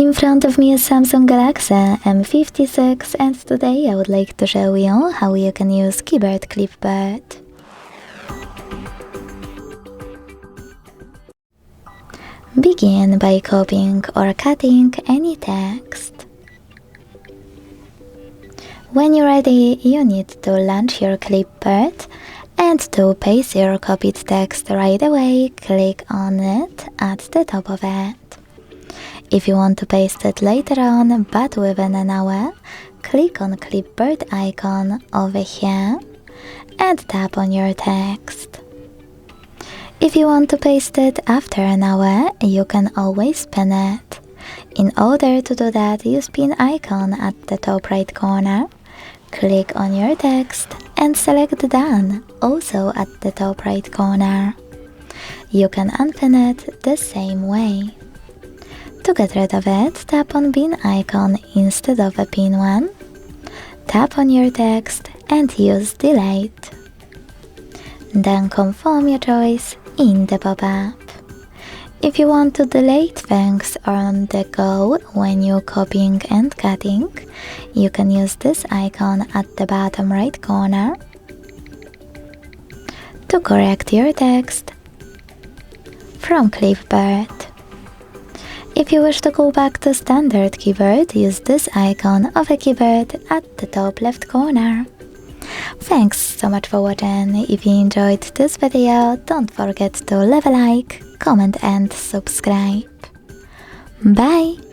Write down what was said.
In front of me is Samsung Galaxy M56 and today I would like to show you how you can use keyboard Clipboard. Begin by copying or cutting any text. When you're ready, you need to launch your Clipboard, and to paste your copied text right away, click on it at the top of it. If you want to paste it later on, but within an hour, click on Clipboard icon over here and tap on your text. If you want to paste it after an hour, you can always pin it. In order to do that, use pin icon at the top right corner, click on your text and select Done, also at the top right corner. You can unpin it the same way. To get rid of it, tap on pin icon instead of a pin one, tap on your text and use Delete. Then confirm your choice in the pop-up. If you want to delete things on the go when you're copying and cutting, you can use this icon at the bottom right corner to correct your text from Clipboard. If you wish to go back to standard keyboard, use this icon of a keyboard at the top left corner. Thanks so much for watching. If you enjoyed this video, don't forget to leave a like, comment and subscribe. Bye!